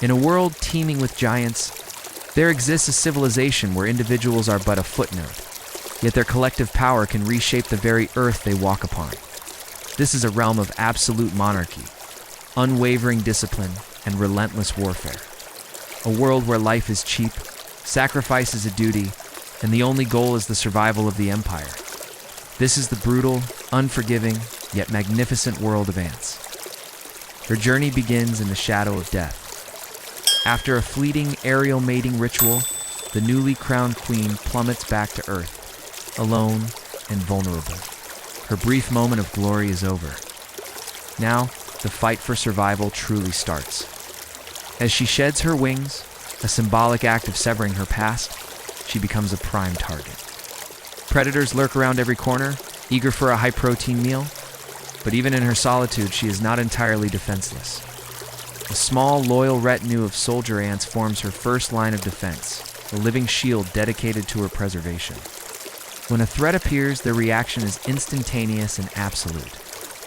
In a world teeming with giants, there exists a civilization where individuals are but a footnote, yet their collective power can reshape the very earth they walk upon. This is a realm of absolute monarchy, unwavering discipline, and relentless warfare. A world where life is cheap, sacrifice is a duty, and the only goal is the survival of the empire. This is the brutal, unforgiving, yet magnificent world of ants. Her journey begins in the shadow of death. After a fleeting aerial mating ritual, the newly crowned queen plummets back to Earth, alone and vulnerable. Her brief moment of glory is over. Now, the fight for survival truly starts. As she sheds her wings, a symbolic act of severing her past, she becomes a prime target. Predators lurk around every corner, eager for a high-protein meal, but even in her solitude, she is not entirely defenseless. A small, loyal retinue of soldier ants forms her first line of defense, a living shield dedicated to her preservation. When a threat appears, their reaction is instantaneous and absolute.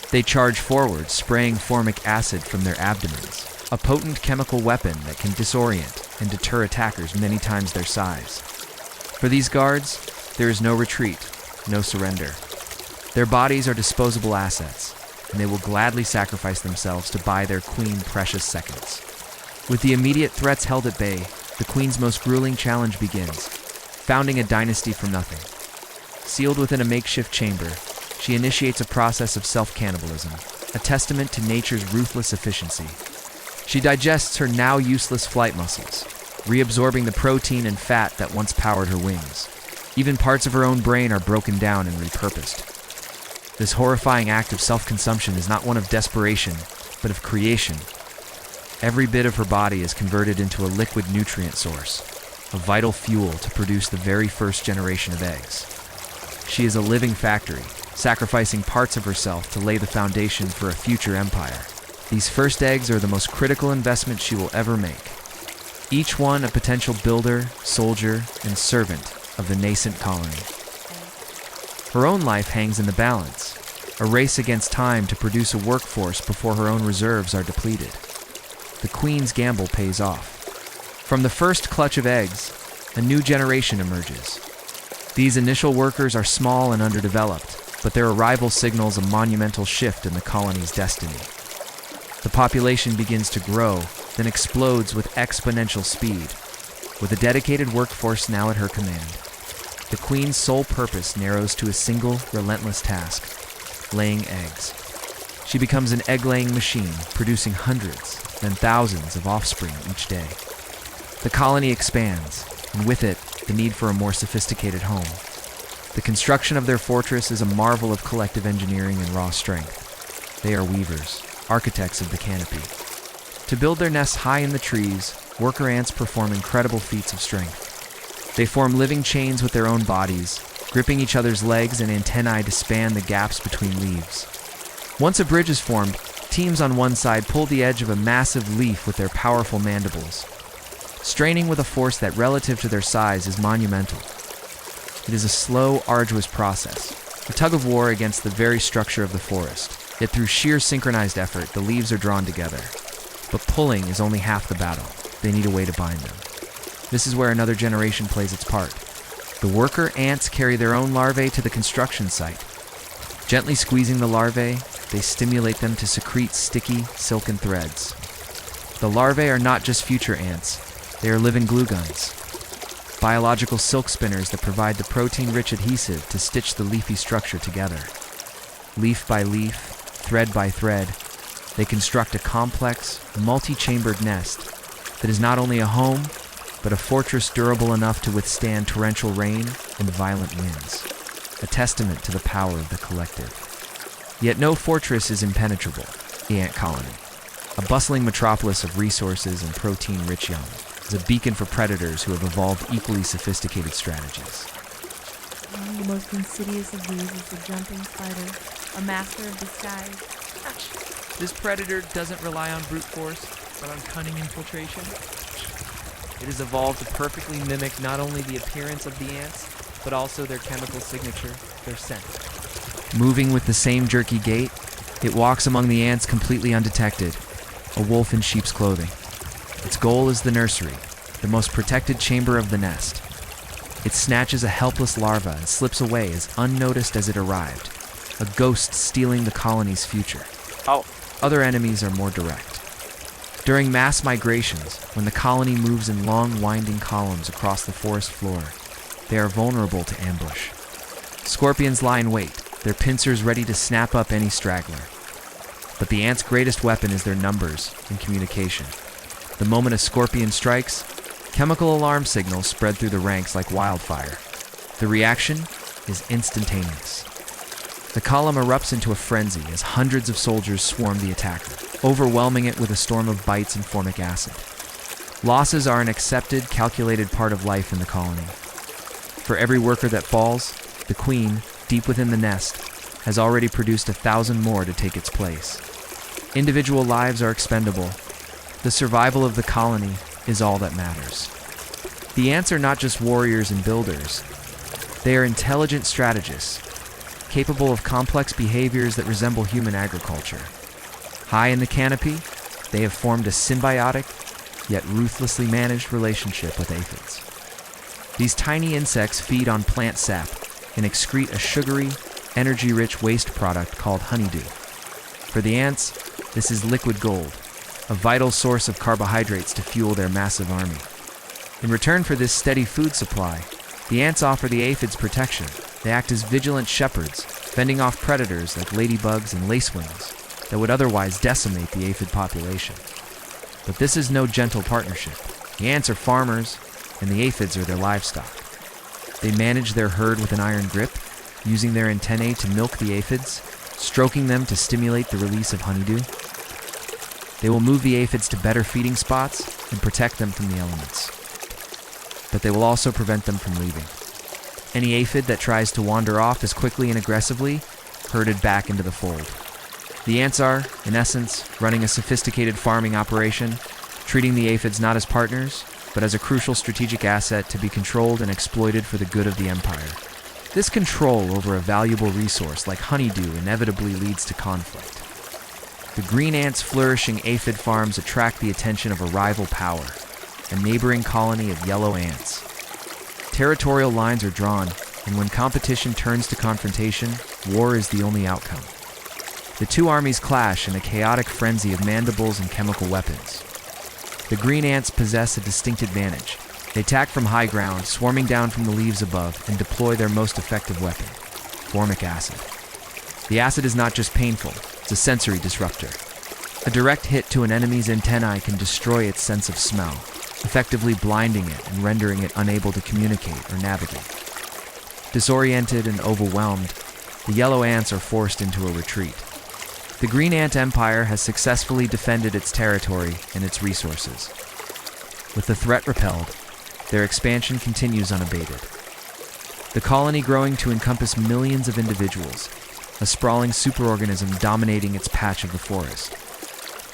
They charge forward, spraying formic acid from their abdomens, a potent chemical weapon that can disorient and deter attackers many times their size. For these guards, there is no retreat, no surrender. Their bodies are disposable assets, and they will gladly sacrifice themselves to buy their queen precious seconds. With the immediate threats held at bay, the queen's most grueling challenge begins, founding a dynasty from nothing. Sealed within a makeshift chamber, she initiates a process of self-cannibalism, a testament to nature's ruthless efficiency. She digests her now useless flight muscles, reabsorbing the protein and fat that once powered her wings. Even parts of her own brain are broken down and repurposed. This horrifying act of self-consumption is not one of desperation, but of creation. Every bit of her body is converted into a liquid nutrient source, a vital fuel to produce the very first generation of eggs. She is a living factory, sacrificing parts of herself to lay the foundation for a future empire. These first eggs are the most critical investment she will ever make. Each one a potential builder, soldier, and servant of the nascent colony. Her own life hangs in the balance, a race against time to produce a workforce before her own reserves are depleted. The queen's gamble pays off. From the first clutch of eggs, a new generation emerges. These initial workers are small and underdeveloped, but their arrival signals a monumental shift in the colony's destiny. The population begins to grow, then explodes with exponential speed. With a dedicated workforce now at her command, the queen's sole purpose narrows to a single, relentless task: laying eggs. She becomes an egg-laying machine, producing hundreds, then thousands of offspring each day. The colony expands, and with it, the need for a more sophisticated home. The construction of their fortress is a marvel of collective engineering and raw strength. They are weavers, architects of the canopy. To build their nests high in the trees, worker ants perform incredible feats of strength. They form living chains with their own bodies, gripping each other's legs and antennae to span the gaps between leaves. Once a bridge is formed, teams on one side pull the edge of a massive leaf with their powerful mandibles, straining with a force that, relative to their size, is monumental. It is a slow, arduous process, a tug-of-war against the very structure of the forest. Yet through sheer synchronized effort, the leaves are drawn together. But pulling is only half the battle. They need a way to bind them. This is where another generation plays its part. The worker ants carry their own larvae to the construction site. Gently squeezing the larvae, they stimulate them to secrete sticky, silken threads. The larvae are not just future ants. They are living glue guns, biological silk spinners that provide the protein-rich adhesive to stitch the leafy structure together. Leaf by leaf, thread by thread, they construct a complex, multi-chambered nest that is not only a home, but a fortress durable enough to withstand torrential rain and violent winds, a testament to the power of the collective. Yet no fortress is impenetrable, the ant colony. A bustling metropolis of resources and protein-rich young is a beacon for predators who have evolved equally sophisticated strategies. The most insidious of these is the jumping spider, a master of disguise. This predator doesn't rely on brute force, but on cunning infiltration. It has evolved to perfectly mimic not only the appearance of the ants, but also their chemical signature, their scent. Moving with the same jerky gait, it walks among the ants completely undetected, a wolf in sheep's clothing. Its goal is the nursery, the most protected chamber of the nest. It snatches a helpless larva and slips away as unnoticed as it arrived, a ghost stealing the colony's future. Oh. Other enemies are more direct. During mass migrations, when the colony moves in long, winding columns across the forest floor, they are vulnerable to ambush. Scorpions lie in wait, their pincers ready to snap up any straggler. But the ants' greatest weapon is their numbers and communication. The moment a scorpion strikes, chemical alarm signals spread through the ranks like wildfire. The reaction is instantaneous. The column erupts into a frenzy as hundreds of soldiers swarm the attacker, overwhelming it with a storm of bites and formic acid. Losses are an accepted, calculated part of life in the colony. For every worker that falls, the queen, deep within the nest, has already produced 1,000 more to take its place. Individual lives are expendable. The survival of the colony is all that matters. The ants are not just warriors and builders. They are intelligent strategists, capable of complex behaviors that resemble human agriculture. High in the canopy, they have formed a symbiotic, yet ruthlessly managed relationship with aphids. These tiny insects feed on plant sap and excrete a sugary, energy-rich waste product called honeydew. For the ants, this is liquid gold, a vital source of carbohydrates to fuel their massive army. In return for this steady food supply, the ants offer the aphids protection. They act as vigilant shepherds, fending off predators like ladybugs and lacewings that would otherwise decimate the aphid population. But this is no gentle partnership. The ants are farmers, and the aphids are their livestock. They manage their herd with an iron grip, using their antennae to milk the aphids, stroking them to stimulate the release of honeydew. They will move the aphids to better feeding spots and protect them from the elements. But they will also prevent them from leaving. Any aphid that tries to wander off is quickly and aggressively herded back into the fold. The ants are, in essence, running a sophisticated farming operation, treating the aphids not as partners, but as a crucial strategic asset to be controlled and exploited for the good of the empire. This control over a valuable resource like honeydew inevitably leads to conflict. The green ants' flourishing aphid farms attract the attention of a rival power, a neighboring colony of yellow ants. Territorial lines are drawn, and when competition turns to confrontation, war is the only outcome. The two armies clash in a chaotic frenzy of mandibles and chemical weapons. The green ants possess a distinct advantage. They attack from high ground, swarming down from the leaves above, and deploy their most effective weapon, formic acid. The acid is not just painful, it's a sensory disruptor. A direct hit to an enemy's antennae can destroy its sense of smell, effectively blinding it and rendering it unable to communicate or navigate. Disoriented and overwhelmed, the yellow ants are forced into a retreat. The green ant empire has successfully defended its territory and its resources. With the threat repelled, their expansion continues unabated. The colony growing to encompass millions of individuals, a sprawling superorganism dominating its patch of the forest.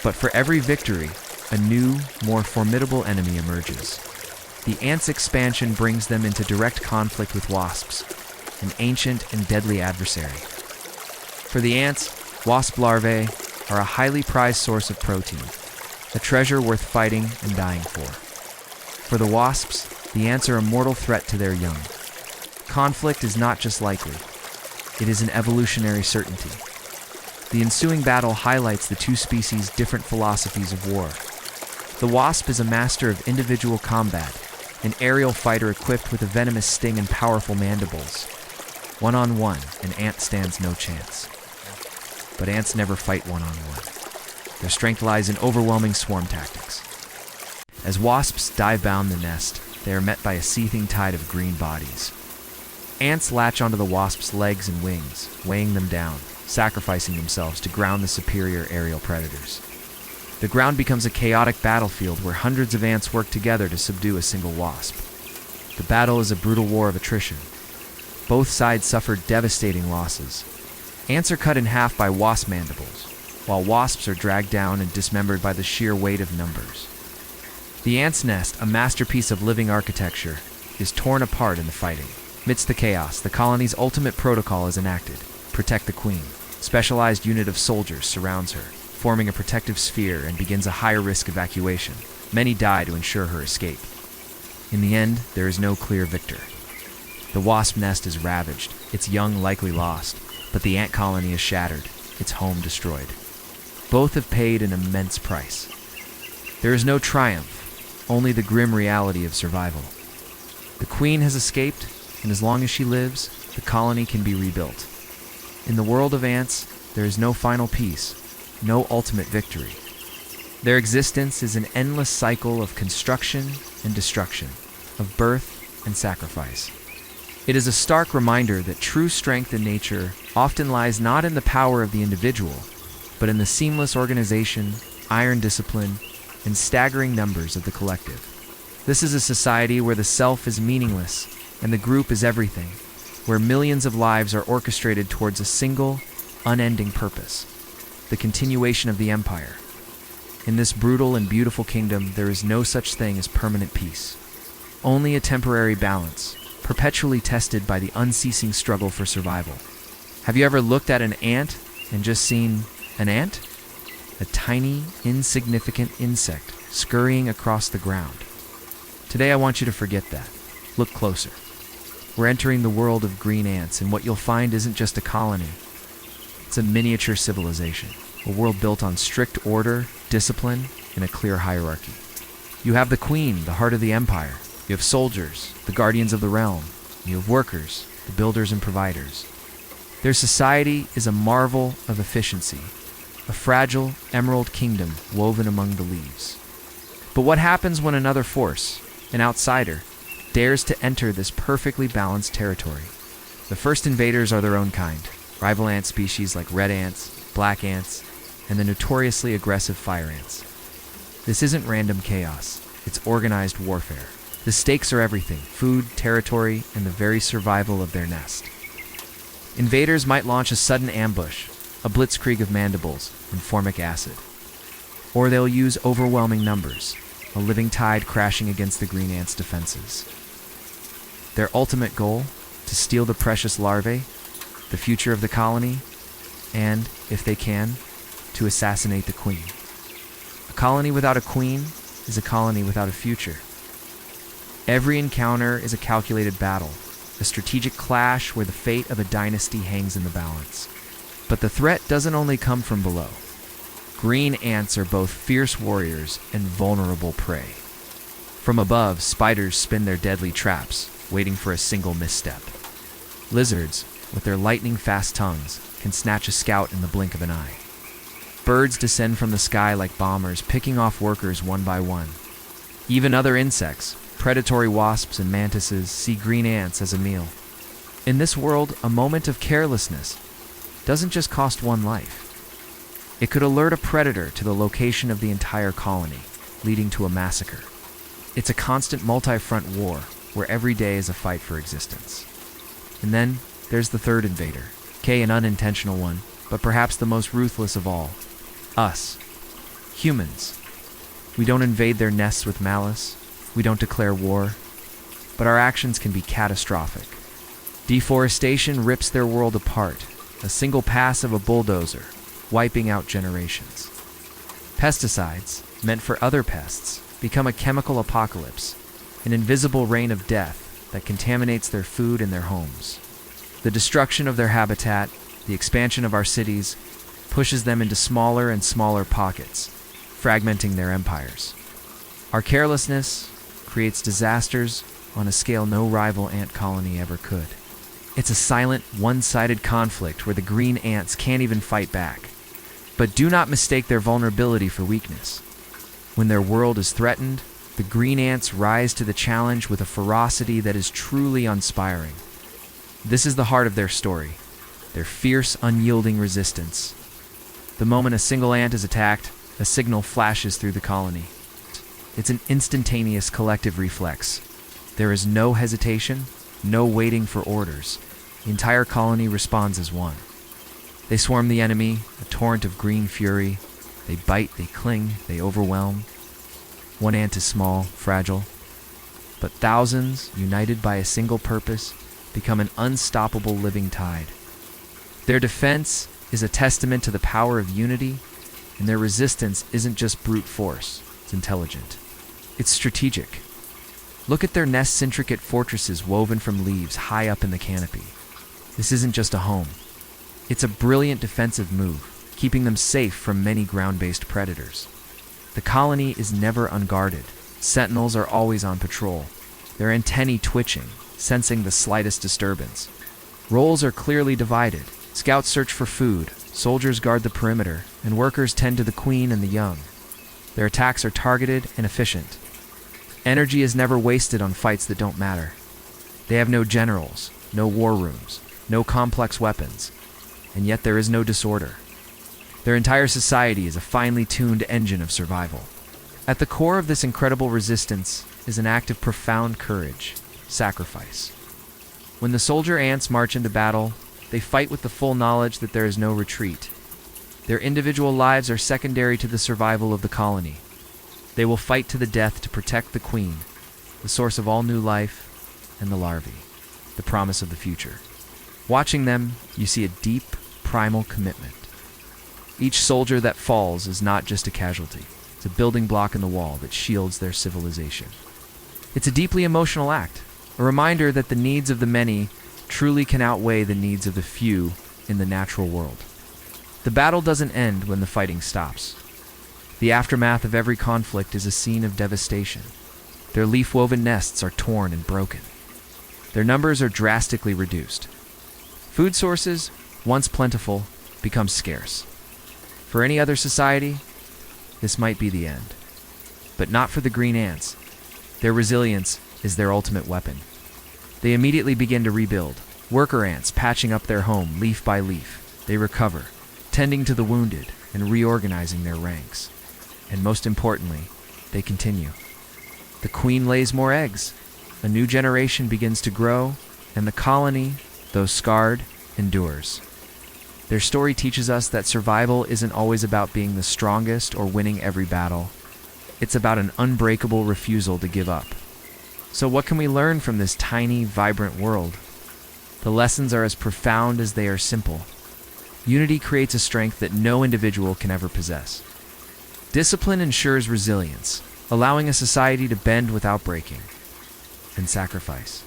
But for every victory, a new, more formidable enemy emerges. The ants' expansion brings them into direct conflict with wasps, an ancient and deadly adversary. For the ants, wasp larvae are a highly prized source of protein, a treasure worth fighting and dying for. For the wasps, the ants are a mortal threat to their young. Conflict is not just likely, it is an evolutionary certainty. The ensuing battle highlights the two species' different philosophies of war. The wasp is a master of individual combat, an aerial fighter equipped with a venomous sting and powerful mandibles. One-on-one, an ant stands no chance. But ants never fight one-on-one. Their strength lies in overwhelming swarm tactics. As wasps dive-bound the nest, they are met by a seething tide of green bodies. Ants latch onto the wasp's legs and wings, weighing them down, sacrificing themselves to ground the superior aerial predators. The ground becomes a chaotic battlefield where hundreds of ants work together to subdue a single wasp. The battle is a brutal war of attrition. Both sides suffer devastating losses. Ants are cut in half by wasp mandibles, while wasps are dragged down and dismembered by the sheer weight of numbers. The ant's nest, a masterpiece of living architecture, is torn apart in the fighting. Amidst the chaos, the colony's ultimate protocol is enacted: protect the queen. A specialized unit of soldiers surrounds her, forming a protective sphere, and begins a high-risk evacuation. Many die to ensure her escape. In the end, there is no clear victor. The wasp nest is ravaged, its young likely lost, but the ant colony is shattered, its home destroyed. Both have paid an immense price. There is no triumph, only the grim reality of survival. The queen has escaped, and as long as she lives, the colony can be rebuilt. In the world of ants, there is no final peace, no ultimate victory. Their existence is an endless cycle of construction and destruction, of birth and sacrifice. It is a stark reminder that true strength in nature often lies not in the power of the individual, but in the seamless organization, iron discipline, and staggering numbers of the collective. This is a society where the self is meaningless and the group is everything, where millions of lives are orchestrated towards a single, unending purpose, the continuation of the empire. In this brutal and beautiful kingdom, there is no such thing as permanent peace, only a temporary balance, perpetually tested by the unceasing struggle for survival. Have you ever looked at an ant and just seen an ant? A tiny, insignificant insect scurrying across the ground. Today I want you to forget that. Look closer. We're entering the world of green ants, and what you'll find isn't just a colony. It's a miniature civilization, a world built on strict order, discipline, and a clear hierarchy. You have the queen, the heart of the empire. You have soldiers, the guardians of the realm. You have workers, the builders and providers. Their society is a marvel of efficiency, a fragile emerald kingdom woven among the leaves. But what happens when another force, an outsider, dares to enter this perfectly balanced territory? The first invaders are their own kind, rival ant species like red ants, black ants, and the notoriously aggressive fire ants. This isn't random chaos, it's organized warfare. The stakes are everything: food, territory, and the very survival of their nest. Invaders might launch a sudden ambush, a blitzkrieg of mandibles and formic acid. Or they'll use overwhelming numbers, a living tide crashing against the green ants' defenses. Their ultimate goal? To steal the precious larvae, the future of the colony, and, if they can, to assassinate the queen. A colony without a queen is a colony without a future. Every encounter is a calculated battle, a strategic clash where the fate of a dynasty hangs in the balance. But the threat doesn't only come from below. Green ants are both fierce warriors and vulnerable prey. From above, spiders spin their deadly traps, waiting for a single misstep. Lizards, with their lightning-fast tongues, can snatch a scout in the blink of an eye. Birds descend from the sky like bombers, picking off workers one by one. Even other insects, predatory wasps and mantises, see green ants as a meal. In this world, a moment of carelessness doesn't just cost one life. It could alert a predator to the location of the entire colony, leading to a massacre. It's a constant multi-front war, where every day is a fight for existence. And then, there's the third invader, an unintentional one, but perhaps the most ruthless of all. Us. Humans. We don't invade their nests with malice. We don't declare war. But our actions can be catastrophic. Deforestation rips their world apart, a single pass of a bulldozer, wiping out generations. Pesticides, meant for other pests, become a chemical apocalypse, an invisible rain of death that contaminates their food and their homes. The destruction of their habitat, the expansion of our cities, pushes them into smaller and smaller pockets, fragmenting their empires. Our carelessness creates disasters on a scale no rival ant colony ever could. It's a silent, one-sided conflict where the green ants can't even fight back. But do not mistake their vulnerability for weakness. When their world is threatened, the green ants rise to the challenge with a ferocity that is truly inspiring. This is the heart of their story, their fierce, unyielding resistance. The moment a single ant is attacked, a signal flashes through the colony. It's an instantaneous collective reflex. There is no hesitation, no waiting for orders. The entire colony responds as one. They swarm the enemy, a torrent of green fury. They bite, they cling, they overwhelm. One ant is small, fragile, but thousands, united by a single purpose, become an unstoppable living tide. Their defense is a testament to the power of unity, and their resistance isn't just brute force, it's intelligent. It's strategic. Look at their nest's intricate fortresses woven from leaves high up in the canopy. This isn't just a home. It's a brilliant defensive move, keeping them safe from many ground-based predators. The colony is never unguarded. Sentinels are always on patrol, their antennae twitching, sensing the slightest disturbance. Roles are clearly divided. Scouts search for food, soldiers guard the perimeter, and workers tend to the queen and the young. Their attacks are targeted and efficient. Energy is never wasted on fights that don't matter. They have no generals, no war rooms, no complex weapons, and yet there is no disorder. Their entire society is a finely tuned engine of survival. At the core of this incredible resistance is an act of profound courage, sacrifice. When the soldier ants march into battle, they fight with the full knowledge that there is no retreat. Their individual lives are secondary to the survival of the colony. They will fight to the death to protect the queen, the source of all new life, and the larvae, the promise of the future. Watching them, you see a deep, primal commitment. Each soldier that falls is not just a casualty. It's a building block in the wall that shields their civilization. It's a deeply emotional act, a reminder that the needs of the many truly can outweigh the needs of the few in the natural world. The battle doesn't end when the fighting stops. The aftermath of every conflict is a scene of devastation. Their leaf-woven nests are torn and broken. Their numbers are drastically reduced. Food sources, once plentiful, become scarce. For any other society, this might be the end. But not for the green ants. Their resilience is their ultimate weapon. They immediately begin to rebuild. Worker ants patching up their home leaf by leaf. They recover, tending to the wounded and reorganizing their ranks. And most importantly, they continue. The queen lays more eggs. A new generation begins to grow, and the colony, though scarred, endures. Their story teaches us that survival isn't always about being the strongest or winning every battle. It's about an unbreakable refusal to give up. So what can we learn from this tiny, vibrant world? The lessons are as profound as they are simple. Unity creates a strength that no individual can ever possess. Discipline ensures resilience, allowing a society to bend without breaking. And sacrifice,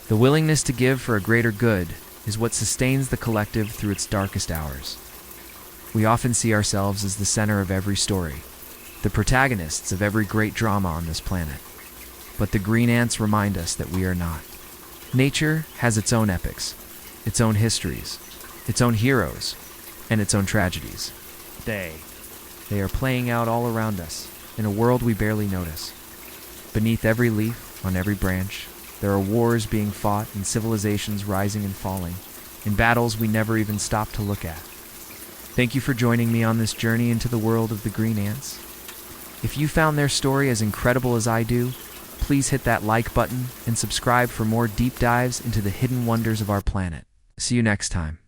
the willingness to give for a greater good, is what sustains the collective through its darkest hours. We often see ourselves as the center of every story, the protagonists of every great drama on this planet. But the green ants remind us that we are not. Nature has its own epics, its own histories, its own heroes, and its own tragedies. They are playing out all around us, in a world we barely notice. Beneath every leaf, on every branch, there are wars being fought and civilizations rising and falling, in battles we never even stop to look at. Thank you for joining me on this journey into the world of the green ants. If you found their story as incredible as I do, please hit that like button and subscribe for more deep dives into the hidden wonders of our planet. See you next time.